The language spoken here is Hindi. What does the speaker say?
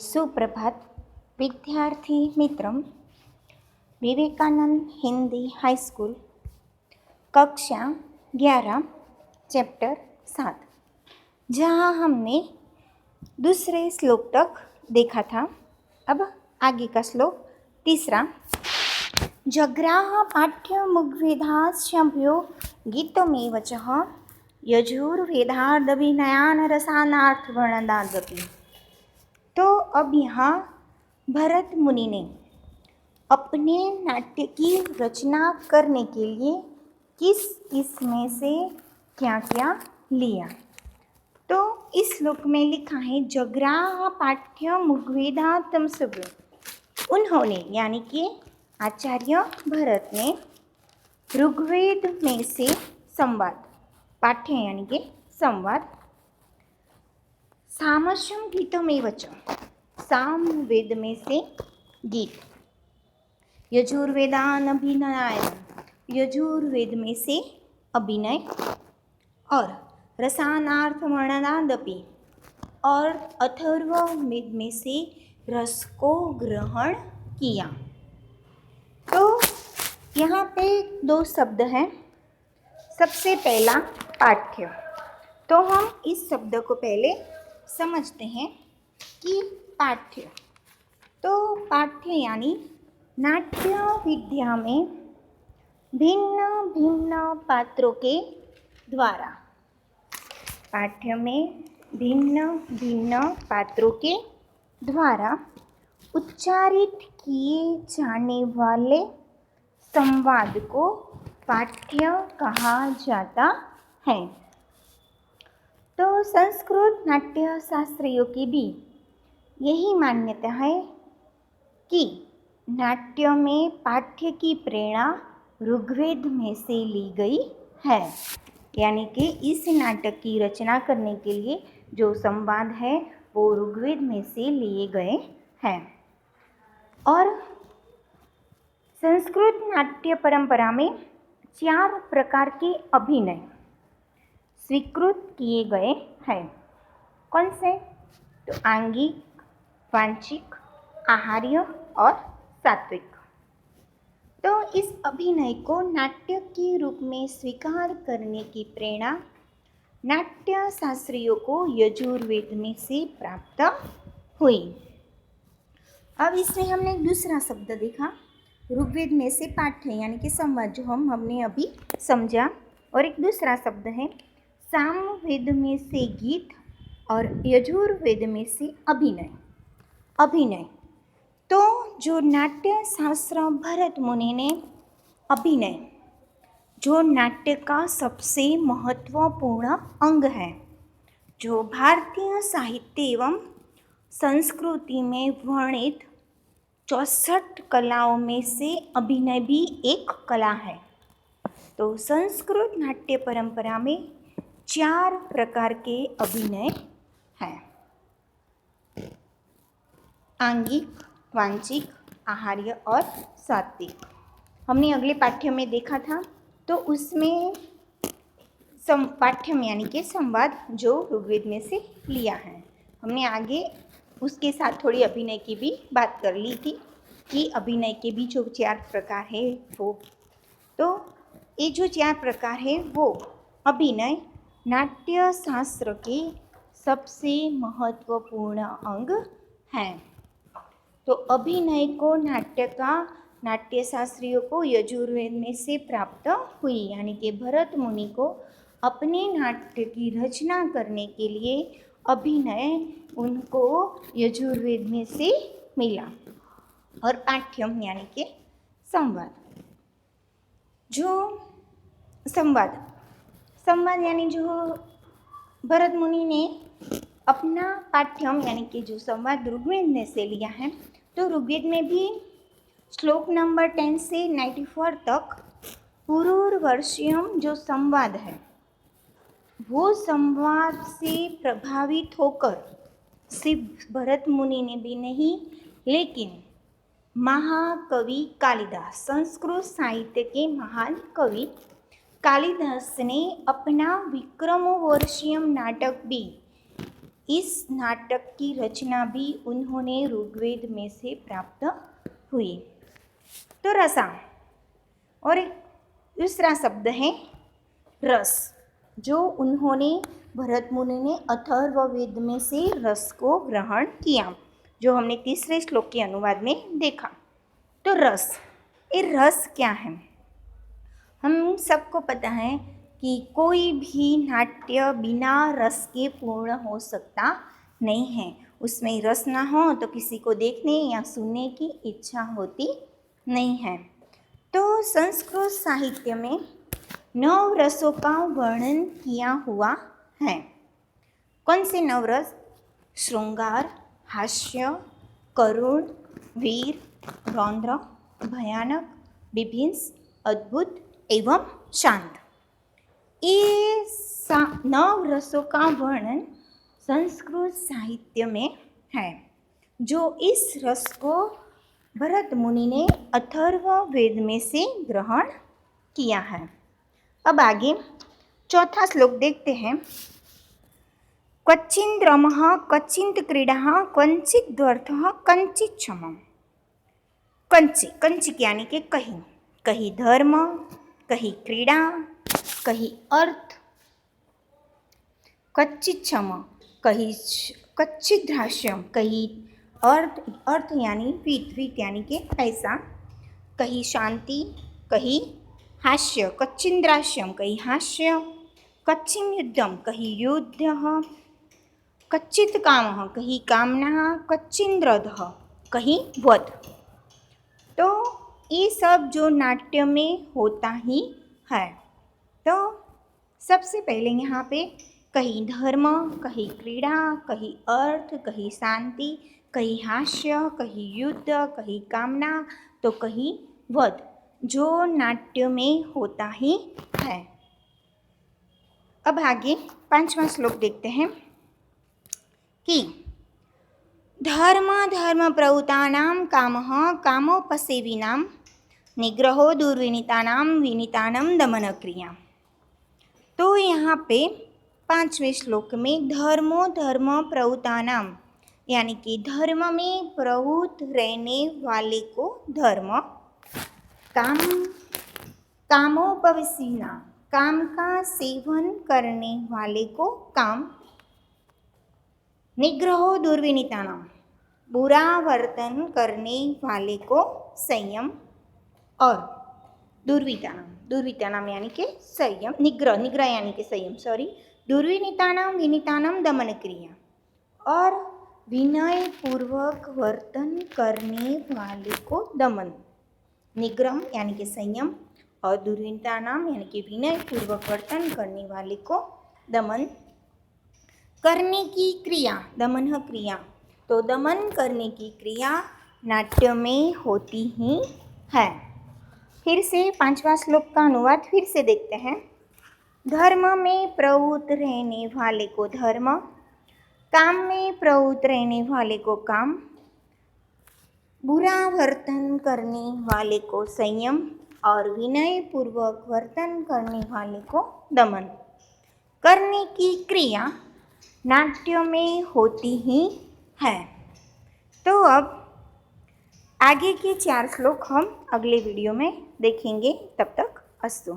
सुप्रभात विद्यार्थी मित्रों। विवेकानंद हिंदी हाई स्कूल कक्षा 11 चैप्टर 7, जहाँ हमने दूसरे श्लोक तक देखा था। अब आगे का श्लोक तीसरा। जग्राह पाठ्य मुग्वेदाश्यभ्यो गीतमेव च यजुर्वेदादभिनयान रसानार्थ वर्णनादपि। तो अब यहाँ भरत मुनि ने अपने नाट्य की रचना करने के लिए किस में से क्या क्या लिया। तो इस श्लोक में लिखा है जग्राह पाठ्य मुग्वेदातम सब। उन्होंने यानी कि आचार्य भरत ने ऋग्वेद में से संवाद, पाठ्य यानी कि संवाद, सामस्यम गीतमेव च, सामवेद में से गीत, यजुर्वेदान अभिनयान, यजुर्वेद में से अभिनय, और रसानार्थ वर्णनादपि, और अथर्ववेद में से रस को ग्रहण किया। तो यहाँ पे दो शब्द हैं। सबसे पहला पाठ्य। तो हम इस शब्द को पहले समझते हैं कि पाठ्य, तो पाठ्य यानी नाट्य विद्या में भिन्न भिन्न पात्रों के द्वारा, पाठ्य में भिन्न भिन्न पात्रों के द्वारा उच्चारित किए जाने वाले संवाद को पाठ्य कहा जाता है। तो संस्कृत नाट्य शास्त्रियों की भी यही मान्यता है कि नाट्य में पाठ्य की प्रेरणा ऋग्वेद में से ली गई है, यानी कि इस नाटक की रचना करने के लिए जो संवाद है वो ऋग्वेद में से लिए गए हैं। और संस्कृत नाट्य परंपरा में 4 प्रकार के अभिनय स्वीकृत किए गए हैं। कौन से? तो आंगिक, वांचिक, आहार्य और सात्विक। तो इस अभिनय को नाट्य के रूप में स्वीकार करने की प्रेरणा नाट्य शास्त्रियों को यजुर्वेद में से प्राप्त हुई। अब इसमें हमने दूसरा शब्द देखा, ऋग्वेद में से पाठ्य यानी कि संवाद, जो हमने अभी समझा। और एक दूसरा शब्द है सामवेद में से गीत और यजुर्वेद में से अभिनय। अभिनय तो जो नाट्य शास्त्र भरत मुनि ने अभिनय, जो नाट्य का सबसे महत्वपूर्ण अंग है, जो भारतीय साहित्य एवं संस्कृति में वर्णित 64 कलाओं में से अभिनय भी एक कला है। तो संस्कृत नाट्य परंपरा में 4 प्रकार के अभिनय हैं, आंगिक, वांचिक, आहार्य और सात्विक। हमने अगले पाठ्य में देखा था। तो उसमें पाठ्यम यानी कि संवाद जो ऋग्वेद में से लिया है। हमने आगे उसके साथ थोड़ी अभिनय की भी बात कर ली थी कि अभिनय के भी जो 4 प्रकार है वो, तो ये जो 4 प्रकार है वो अभिनय नाट्य शास्त्र के सबसे महत्वपूर्ण अंग हैं। तो अभिनय को नाट्य शास्त्रियों को यजुर्वेद में से प्राप्त हुई, यानी कि भरत मुनि को अपने नाट्य की रचना करने के लिए अभिनय उनको यजुर्वेद में से मिला। और पाठ्यम यानी कि संवाद, जो संवाद यानी जो भरत मुनि ने अपना पाठ्यम यानी कि जो संवाद ऋग्वेद में से लिया है। तो ऋग्वेद में भी श्लोक नंबर 10 से 94 तक पूर्ववर्षीयम जो संवाद है, वो संवाद से प्रभावित होकर सिर्फ भरत मुनि ने भी नहीं, लेकिन महाकवि कालिदास, संस्कृत साहित्य के महान कवि कालिदास ने अपना विक्रमोर्वशीयम नाटक भी इस नाटक की रचना भी उन्होंने ऋग्वेद में से प्राप्त हुई। तो रसा, और एक दूसरा शब्द है रस, जो उन्होंने भरत मुनि ने अथर्ववेद में से रस को ग्रहण किया, जो हमने तीसरे श्लोक के अनुवाद में देखा। तो रस, ये रस क्या है? हम सबको पता है कि कोई भी नाट्य बिना रस के पूर्ण हो सकता नहीं है। उसमें रस ना हो तो किसी को देखने या सुनने की इच्छा होती नहीं है। तो संस्कृत साहित्य में 9 रसों का वर्णन किया हुआ है। कौन से 9 रस? श्रृंगार, हास्य, करुण, वीर, रौद्र, भयानक, विभिन्न, अद्भुत एवं शांत। ये 9 रसों का वर्णन संस्कृत साहित्य में है, जो इस रस को भरत मुनि ने अथर्ववेद में से ग्रहण किया है। अब आगे चौथा श्लोक देखते हैं। क्वचिन् रमः क्वचित् क्रीडा क्वचित् द्वर्थः कंचित् क्षमः। कंचिक यानी कि कहीं कहीं धर्म, कहीं क्रीड़ा, कहीं अर्थ, कच्चित क्षम, कहीं कच्चित हास्यम, कहीं अर्थ यानी वित्त यानी कि पैसा, कहीं शांति, कहीं हास्य, कच्चिंद्रास्यम कहीं हास्य, कच्चिन युद्धम कहीं युद्ध, कच्चित काम कहीं कामना, कच्चिंद्रध कहीं वध। तो ये सब जो नाट्य में होता ही है। तो सबसे पहले यहाँ पे कहीं धर्म, कहीं क्रीड़ा, कहीं अर्थ, कहीं शांति, कहीं हास्य, कहीं युद्ध, कहीं कामना, तो कहीं वध, जो नाट्य में होता ही है। अब आगे 5वां श्लोक देखते हैं कि धर्म प्रवृत्तानां कामः कामोपसेविनां निग्रहो दुर्विनीतानां विनीतानां दमनक्रिया। तो यहाँ पे 5वें श्लोक में धर्म प्रवृत्तानां यानी कि धर्म में प्रवृत्त रहने वाले को धर्म, कामोपसेविना काम का सेवन करने वाले को काम, निग्रहो दुर्विनीतानां बुरा वर्तन करने वाले को संयम, और दुर्विनीतानां यानी कि संयम, निग्रह यानी कि संयम, दुर्विनीतानां विनीतानां दमन क्रिया, और विनय पूर्वक वर्तन करने वाले को दमन। निग्रह यानी कि संयम और दुर्विनीतानां यानी कि विनय पूर्वक वर्तन करने वाले को दमन करने की क्रिया, दमन क्रिया। तो दमन करने की क्रिया नाट्य में होती ही है। फिर से 5वां श्लोक का अनुवाद फिर से देखते हैं। धर्म में प्रवृत्त रहने वाले को धर्म, काम में प्रवृत्त रहने वाले को काम, बुरा वर्तन करने वाले को संयम, और विनय पूर्वक वर्तन करने वाले को दमन करने की क्रिया नाट्य में होती ही है। तो अब आगे के 4 श्लोक हम अगले वीडियो में देखेंगे। तब तक अस्तु।